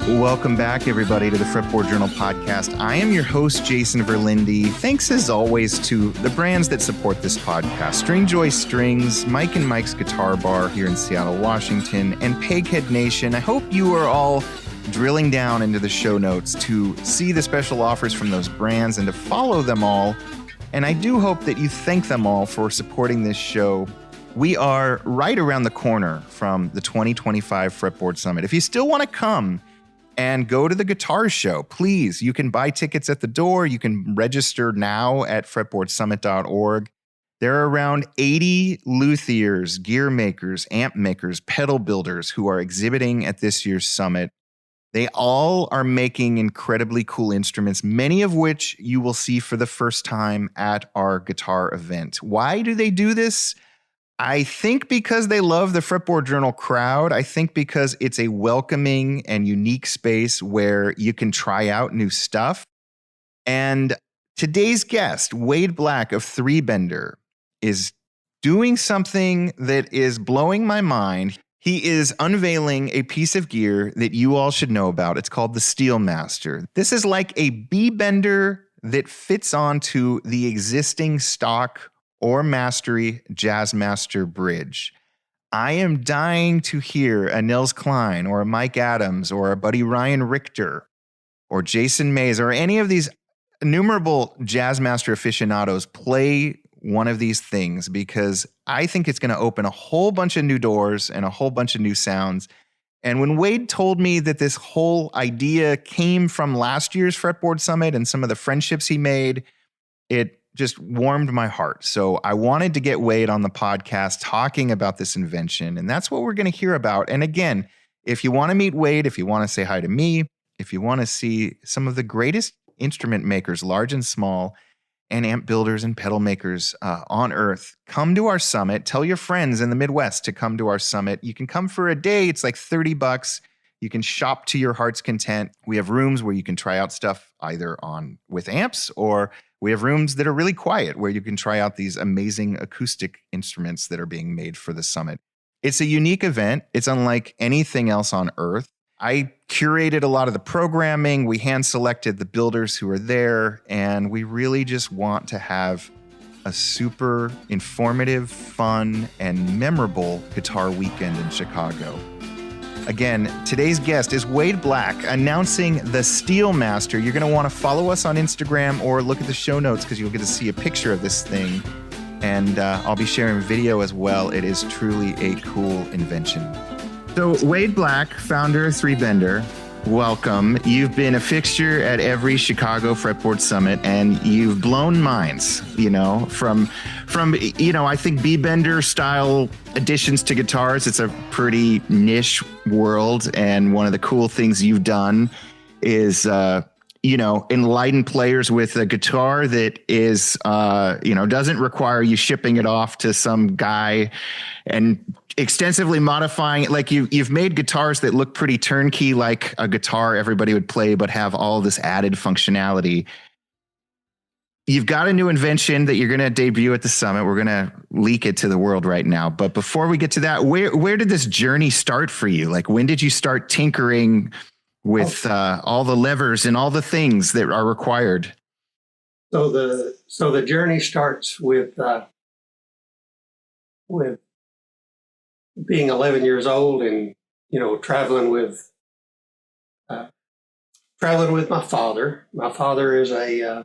Welcome back, everybody, to the Fretboard Journal podcast. I am your host, Jason Verlinde. Thanks, as always, to the brands that support this podcast. Stringjoy Strings, Mike and Mike's Guitar Bar here in Seattle, Washington, and Peghead Nation. I hope you are all drilling down into the show notes to see the special offers from those brands and to follow them all. And I do hope that you thank them all for supporting this show. We are right around the corner from the 2025 Fretboard Summit. If you still want to come and go to the guitar show, please, you can buy tickets at the door. You can register now at fretboardsummit.org. There are around 80 luthiers, gear makers, amp makers, pedal builders who are exhibiting at this year's summit. They all are making incredibly cool instruments, many of which you will see for the first time at our guitar event. Why do they do this? I think because they love the Fretboard Journal crowd. I think because it's a welcoming and unique space where you can try out new stuff. And today's guest, Wade Black of 3Bender, is doing something that is blowing my mind. He is unveiling a piece of gear that you all should know about. It's called the Steelmaster. This is like a B-bender that fits onto the existing stock or Mastery Jazzmaster bridge. I am dying to hear a Nils Klein or a Mike Adams or a buddy Ryan Richter or Jason Mays or any of these innumerable Jazzmaster aficionados play one of these things, because I think it's going to open a whole bunch of new doors and a whole bunch of new sounds. And when Wade told me that this whole idea came from last year's Fretboard Summit and some of the friendships he made, it just warmed my heart. So I wanted to get Wade on the podcast talking about this invention, and that's what we're going to hear about. And again, if you want to meet Wade, if you want to say hi to me, if you want to see some of the greatest instrument makers, large and small, and amp builders and pedal makers on earth, come to our summit. Tell your friends in the Midwest to come to our summit. You can come for a day. It's like $30. You can shop to your heart's content. We have rooms where you can try out stuff either on with amps, or we have rooms that are really quiet where you can try out these amazing acoustic instruments that are being made for the summit. It's a unique event. It's unlike anything else on earth. I curated a lot of the programming. We hand-selected the builders who are there, and we really just want to have a super informative, fun, and memorable guitar weekend in Chicago. Again, today's guest is Wade Black, announcing the Steelmaster. You're going to want to follow us on Instagram or look at the show notes, because you'll get to see a picture of this thing. And I'll be sharing video as well. It is truly a cool invention. So Wade Black, founder of 3Bender, welcome. You've been a fixture at every Chicago Fretboard Summit, and you've blown minds, from I think B-bender-style additions to guitars. It's a pretty niche world, and one of the cool things you've done is, enlighten players with a guitar that is, doesn't require you shipping it off to some guy and extensively modifying it. Like you've made guitars that look pretty turnkey, like a guitar everybody would play, but have all this added functionality. You've got a new invention that you're going to debut at the summit. We're going to leak it to the world right now. But before we get to that, where did this journey start for you? Like, when did you start tinkering with all the levers and all the things that are required? So the journey starts with being 11 years old and traveling with my father. My father is a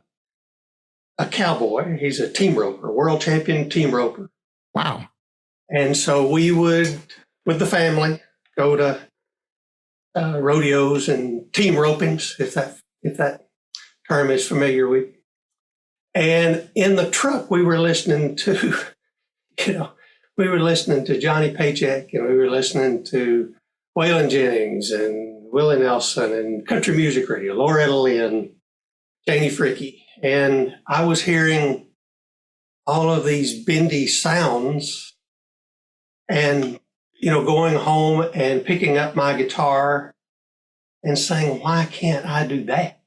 cowboy. He's a team roper, world champion team roper. Wow. And so we would, with the family, go to rodeos and team ropings, if that term is familiar with. And in the truck, we were listening to, Johnny Paycheck, and we were listening to Waylon Jennings and Willie Nelson and country music radio, Loretta Lynn, Janie Fricke. And I was hearing all of these bendy sounds and, going home and picking up my guitar and saying, why can't I do that?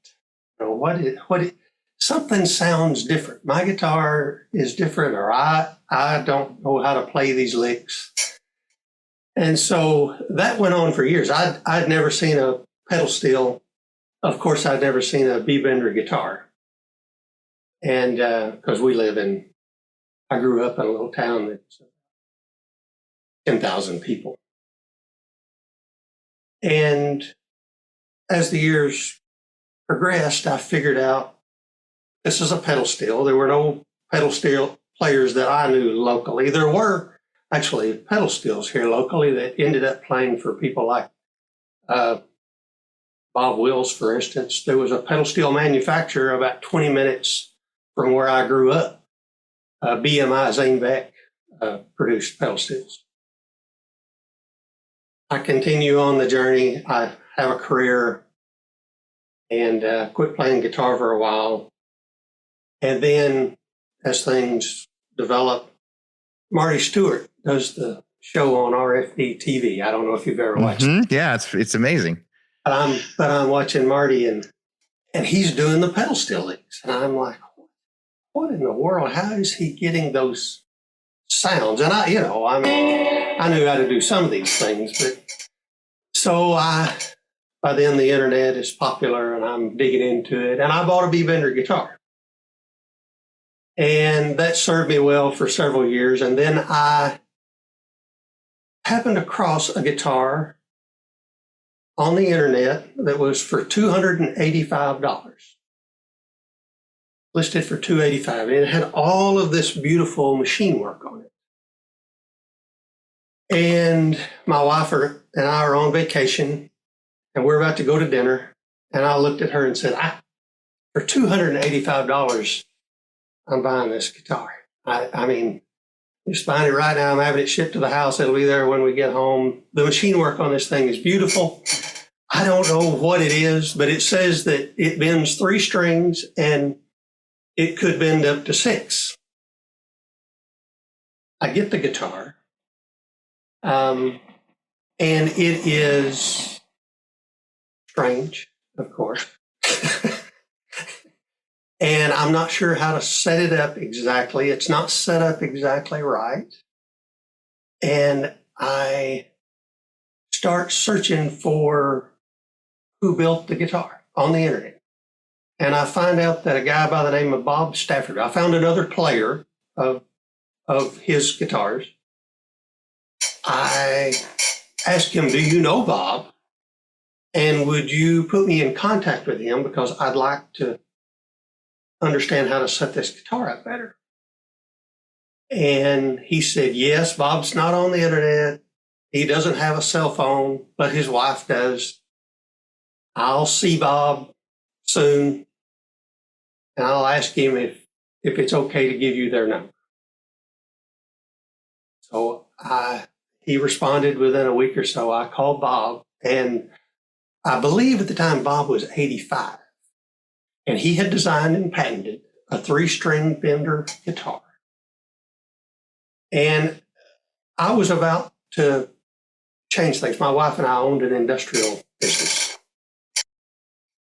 Something sounds different. My guitar is different, or I don't know how to play these licks. And so that went on for years. I'd never seen a pedal steel. Of course, I'd never seen a B-Bender guitar. And because I grew up in a little town that's 10,000 people. And as the years progressed, I figured out this is a pedal steel. There were no pedal steel players that I knew locally. There were actually pedal steels here locally that ended up playing for people like Bob Wills, for instance. There was a pedal steel manufacturer about 20 minutes from where I grew up. BMI Zanebeck produced pedal steels. I continue on the journey. I have a career and quit playing guitar for a while. And then as things develop, Marty Stewart does the show on RFD TV. I don't know if you've ever watched it. Yeah, it's amazing. But I'm watching Marty and he's doing the pedal steel licks. And I'm like, what in the world? How is he getting those sounds? And I knew how to do some of these things, but so by then the internet is popular and I'm digging into it. And I bought a B-Bender guitar. And that served me well for several years. And then I happened across a guitar on the internet that was for $285. Listed for $285. And it had all of this beautiful machine work on it. And my wife and I are on vacation and we're about to go to dinner. And I looked at her and said, for $285, I'm buying this guitar. I mean, just buying it right now. I'm having it shipped to the house. It'll be there when we get home. The machine work on this thing is beautiful. I don't know what it is, but it says that it bends 3 strings and it could bend up to 6. I get the guitar. And it is strange, of course. And I'm not sure how to set it up exactly. It's not set up exactly right. And I start searching for who built the guitar on the internet. And I find out that a guy by the name of Bob Stafford, I found another player of his guitars. I asked him, do you know Bob? And would you put me in contact with him because I'd like to understand how to set this guitar up better. And he said, yes, Bob's not on the internet. He doesn't have a cell phone, but his wife does. I'll see Bob soon. And I'll ask him if it's okay to give you their number. So he responded within a week or so. I called Bob, and I believe at the time Bob was 85. And he had designed and patented a 3-string Bender guitar. And I was about to change things. My wife and I owned an industrial business.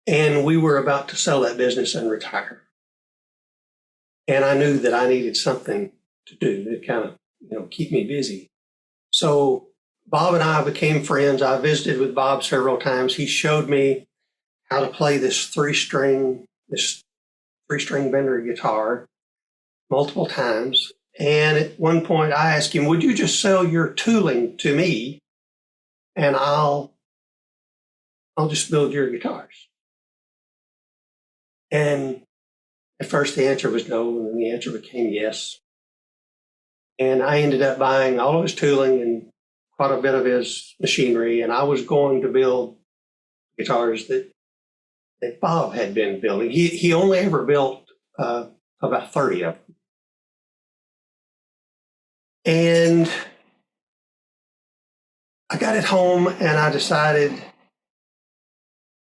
And we were about to sell that business and retire. And I knew that I needed something to do to kind of, keep me busy. So Bob and I became friends. I visited with Bob several times. He showed me how to play this 3-string Bender guitar multiple times. And at one point I asked him, would you just sell your tooling to me and I'll just build your guitars? And at first the answer was no, and then the answer became yes. And I ended up buying all of his tooling and quite a bit of his machinery, and I was going to build guitars that Bob had been building. He only ever built about 30 of them. And I got it home and I decided,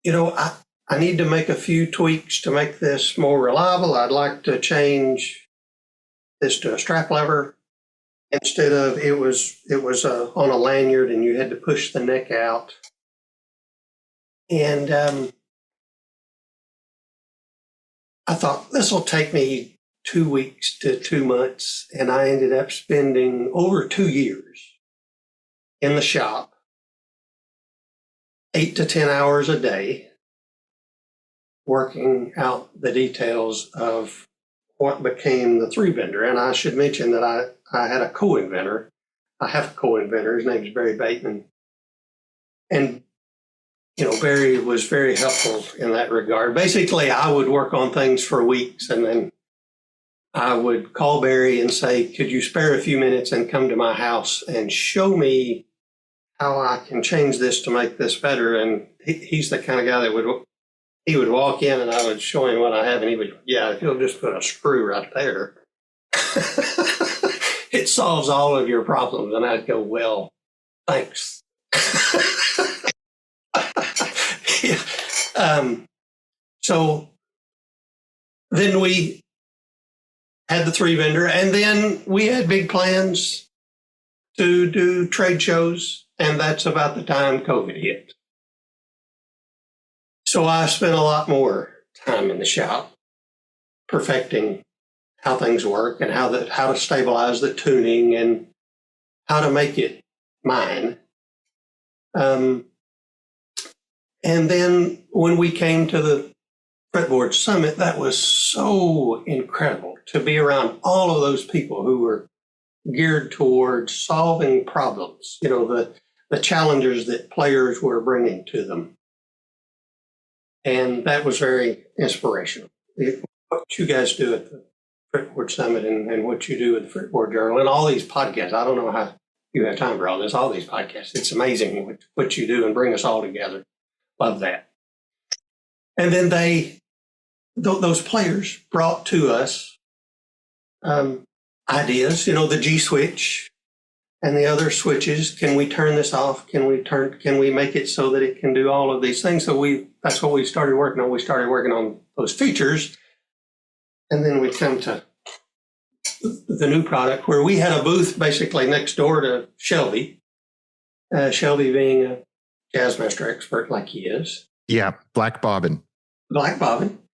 I need to make a few tweaks to make this more reliable. I'd like to change this to a strap lever instead of it was on a lanyard and you had to push the neck out. And I thought this will take me 2 weeks to 2 months, and I ended up spending over 2 years in the shop 8 to 10 hours a day working out the details of what became the 3Bender. And I should mention that I had a co-inventor. I have a co-inventor. His name is Barry Bateman. And, Barry was very helpful in that regard. Basically, I would work on things for weeks, and then I would call Barry and say, could you spare a few minutes and come to my house and show me how I can change this to make this better? And he's the kind of guy that he would walk in and I would show him what I have, and he would, yeah, if you'll just put a screw right there, it solves all of your problems. And I'd go, well, thanks. Yeah. So then we had the 3Bender, and then we had big plans to do trade shows, and that's about the time COVID hit. So I spent a lot more time in the shop perfecting how things work and how to stabilize the tuning and how to make it mine. And then when we came to the Fretboard Summit, that was so incredible to be around all of those people who were geared towards solving problems, the challenges that players were bringing to them. And that was very inspirational. What you guys do at the Fretboard Summit and what you do with the Fretboard Journal and all these podcasts, I don't know how you have time for all this, all these podcasts. It's amazing what you do and bring us all together. Love that. And then those players brought to us ideas, the G switch and the other switches. Can we turn this off? Can we make it so that it can do all of these things? So that's what we started working on. We started working on those features. And then we come to the new product where we had a booth basically next door to Shelby. Shelby being a Jazzmaster expert like he is. Yeah, Black Bobbin.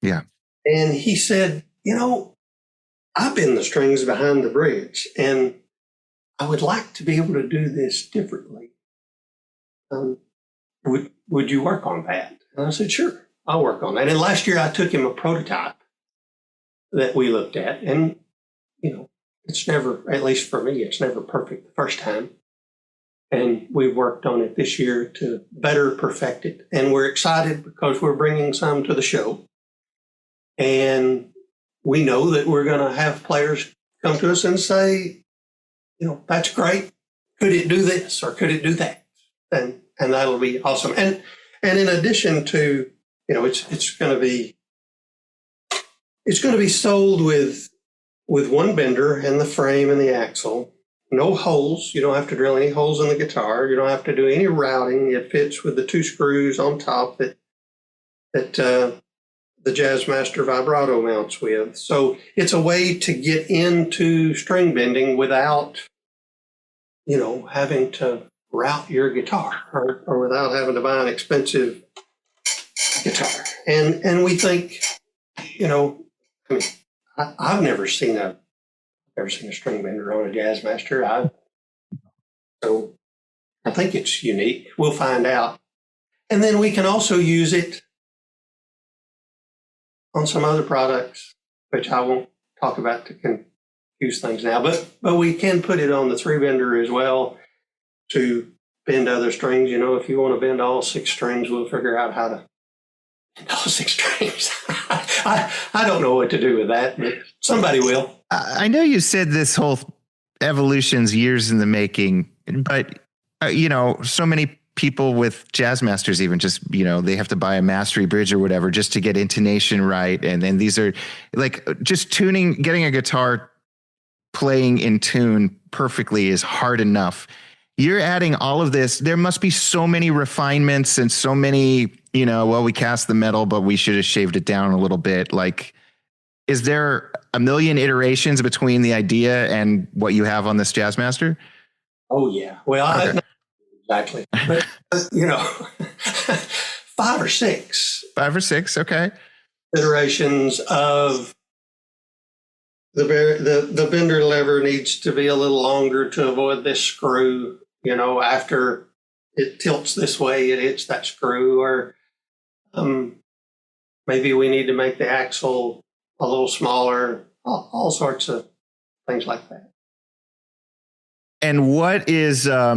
Yeah. And he said, I bend the strings behind the bridge, and I would like to be able to do this differently. Would you work on that? And I said, sure, I'll work on that. And last year I took him a prototype that we looked at, and, it's never, at least for me, it's never perfect the first time. And we worked on it this year to better perfect it. And we're excited because we're bringing some to the show. And we know that we're going to have players come to us and say, that's great. Could it do this or could it do that? And that'll be awesome. And in addition to, it's going to be sold with one bender and the frame and the axle. No holes. You don't have to drill any holes in the guitar. You don't have to do any routing. It fits with the 2 screws on top that the Jazzmaster vibrato mounts with. So it's a way to get into string bending without, having to route your guitar or without having to buy an expensive guitar. And we think, I've never seen a string bender on a Jazzmaster. So I think it's unique. We'll find out. And then we can also use it on some other products, which I won't talk about to confuse things now. But we can put it on the 3Bender as well to bend other strings. If you want to bend all 6 strings, we'll figure out how to bend all 6 strings. I don't know what to do with that, but somebody will. I know you said this whole evolution's years in the making, but, so many people with Jazzmasters even just, they have to buy a mastery bridge or whatever just to get intonation right. And then these are like just getting a guitar playing in tune perfectly is hard enough. You're adding all of this. There must be so many refinements and so many, we cast the metal, but we should have shaved it down a little bit. Like, is there a million iterations between the idea and what you have on this Jazzmaster? Oh, yeah. Well, okay. Exactly. But, 5 or 6. 5 or 6, okay. Iterations of the bender lever needs to be a little longer to avoid this screw. After it tilts this way, it hits that screw, or maybe we need to make the axle a little smaller, all sorts of things like that. And what is, I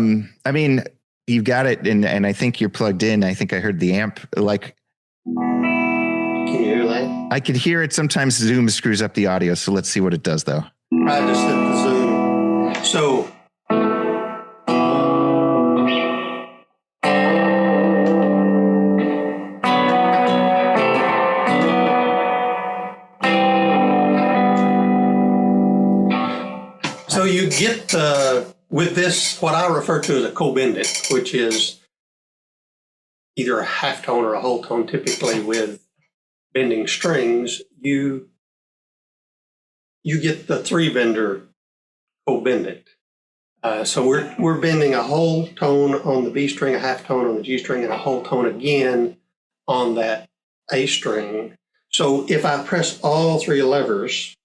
mean, you've got it, and I think you're plugged in. I think I heard the amp, like. Can you hear that? I could hear it. Sometimes Zoom screws up the audio, so let's see what it does, though. I just hit the Zoom. So. So you get, with this, what I refer to as a co-bendit, which is either a half tone or a whole tone, typically with bending strings, you get the 3-bender co-bendit. So we're bending a whole tone on the B string, a half tone on the G string, and a whole tone again on that A string. So if I press all 3 levers,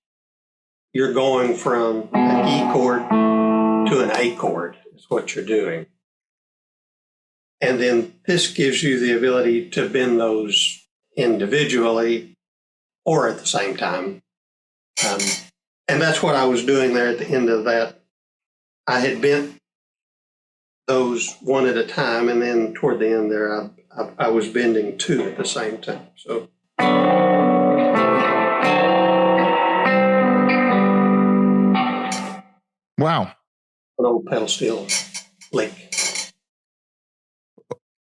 you're going from an E chord to an A chord, is what you're doing. And then this gives you the ability to bend those individually or at the same time. And that's what I was doing there at the end of that. I had bent those one at a time, and then toward the end there, I was bending 2 at the same time. So. Wow. An old pedal steel lick.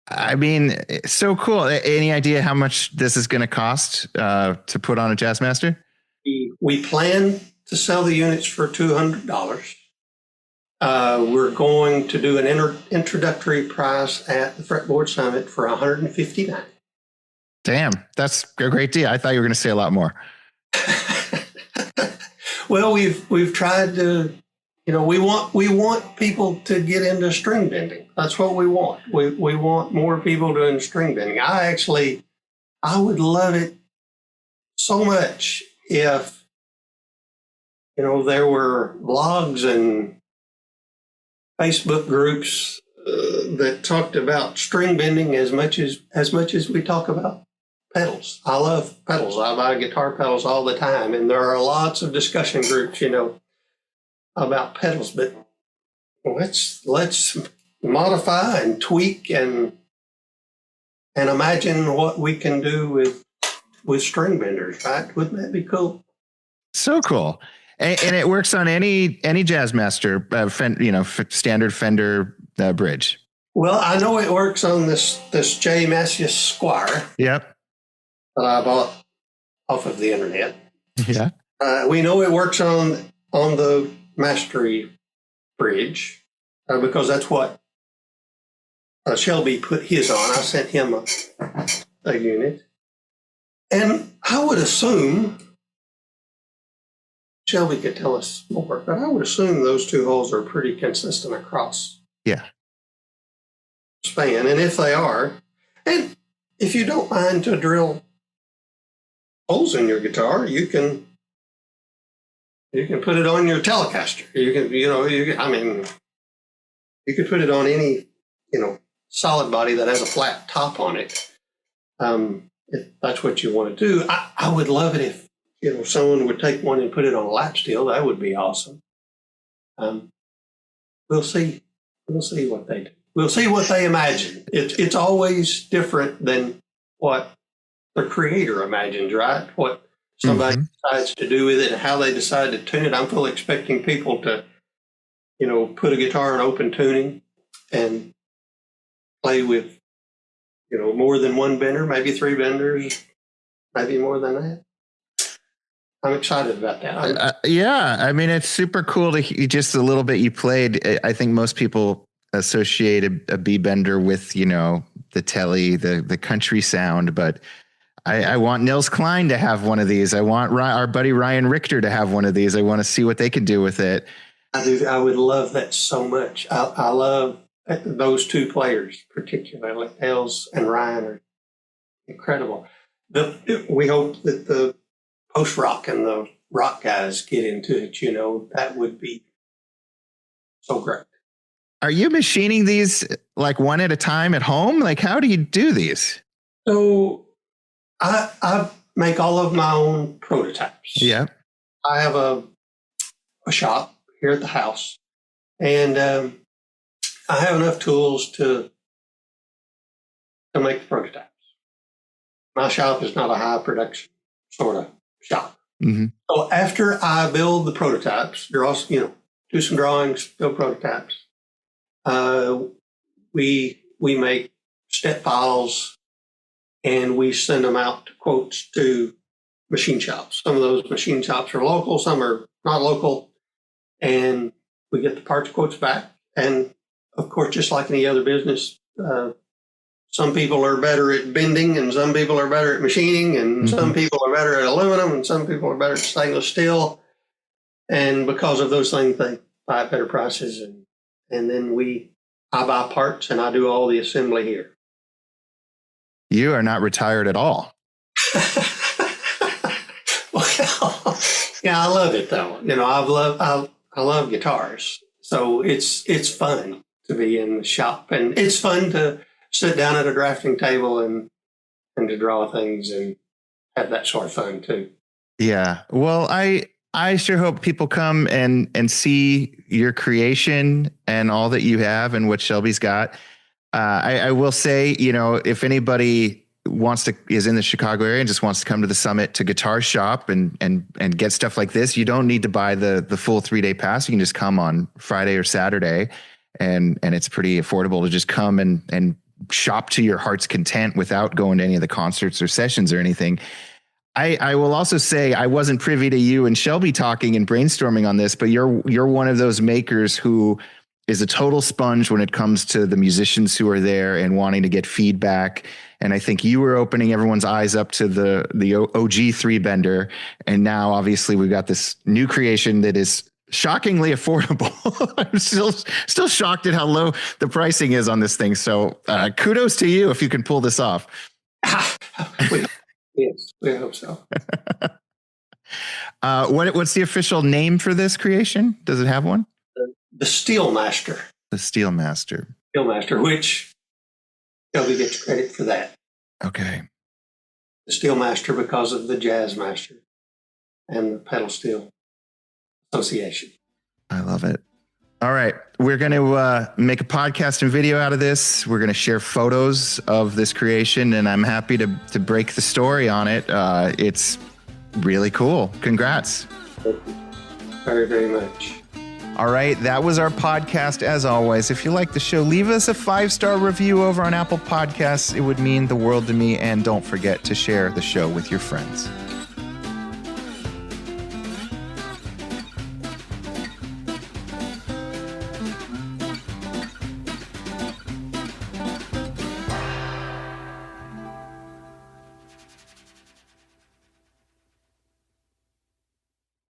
I mean, so cool. Any idea how much this is going to cost to put on a Jazzmaster? We plan to sell the units for $200. We're going to do an introductory price at the Fretboard Summit for $159. Damn, that's a great deal. I thought you were going to say a lot more. Well, we've tried to. We want people to get into string bending. That's what we want. We want more people doing string bending. I would love it so much if, there were blogs and Facebook groups that talked about string bending as much as we talk about pedals. I love pedals. I buy guitar pedals all the time, and there are lots of discussion groups, about pedals, but let's modify and tweak and imagine what we can do with string benders, right? Wouldn't that be cool? So cool. And it works on any Jazzmaster, standard Fender bridge. Well, I know it works on this Jazzmaster Squire. Yep. That I bought off of the internet. Yeah. We know it works on the Mastery bridge because that's what Shelby put his on. I sent him a unit, and I would assume Shelby could tell us more, but I would assume those 2 holes are pretty consistent across. Yeah. Span, and if they are, and if you don't mind to drill holes in your guitar, you can put it on your Telecaster. You could put it on any, solid body that has a flat top on it. If that's what you want to do, I would love it if, someone would take one and put it on a lap steel. That would be awesome. We'll see what they do. We'll see what they imagine. It's always different than what the creator imagines, right? What somebody decides to do with it and how they decide to tune it. I'm fully expecting people to, put a guitar in open tuning and play with, more than one bender, maybe 3 benders, maybe more than that. I'm excited about that. Yeah. I mean, it's super cool to hear just a little bit you played. I think most people associate a B bender with, the telly, the country sound, but I want Nils Klein to have one of these. I want our buddy Ryan Richter to have one of these. I want to see what they can do with it. I would love that so much. I love those 2 players, particularly Els and Ryan, are incredible. We hope that the post-rock and the rock guys get into it. That would be so great. Are you machining these like one at a time at home? Like, how do you do these? So I make all of my own prototypes. Yeah. I have a shop here at the house, and I have enough tools to make the prototypes. My shop is not a high production sort of shop. Mm-hmm. So after I build the prototypes, do some drawings, build prototypes. We make step files, and we send them out to quotes to machine shops. Some of those machine shops are local, some are not local, and we get the parts quotes back. And of course, just like any other business, some people are better at bending, and some people are better at machining, and some people are better at aluminum, and some people are better at stainless steel. And because of those things, they buy at better prices. And then I buy parts, and I do all the assembly here. You are not retired at all. Well, yeah, I love it though. I love guitars, so it's fun to be in the shop, and it's fun to sit down at a drafting table and to draw things and have that sort of fun too. Yeah. Well, I sure hope people come and see your creation and all that you have and what Shelby's got. I will say, if anybody is in the Chicago area and just wants to come to the summit to Guitar Shop and get stuff like this, you don't need to buy the full 3-day pass. You can just come on Friday or Saturday, and it's pretty affordable to just come and shop to your heart's content without going to any of the concerts or sessions or anything. I will also say I wasn't privy to you and Shelby talking and brainstorming on this, but you're one of those makers who is a total sponge when it comes to the musicians who are there and wanting to get feedback. And I think you were opening everyone's eyes up to the OG 3Bender. And now obviously we've got this new creation that is shockingly affordable. I'm still shocked at how low the pricing is on this thing. So kudos to you if you can pull this off. Yes, we hope so. What's the official name for this creation? Does it have one? The Steelmaster. The Steelmaster. Steelmaster, which Shelby gets credit for that. Okay. The Steelmaster because of the Jazzmaster and the Pedal Steel Association. I love it. All right. We're going to make a podcast and video out of this. We're going to share photos of this creation, and I'm happy to break the story on it. It's really cool. Congrats. Thank you very, very much. All right. That was our podcast. As always, if you like the show, leave us a 5-star review over on Apple Podcasts. It would mean the world to me. And don't forget to share the show with your friends.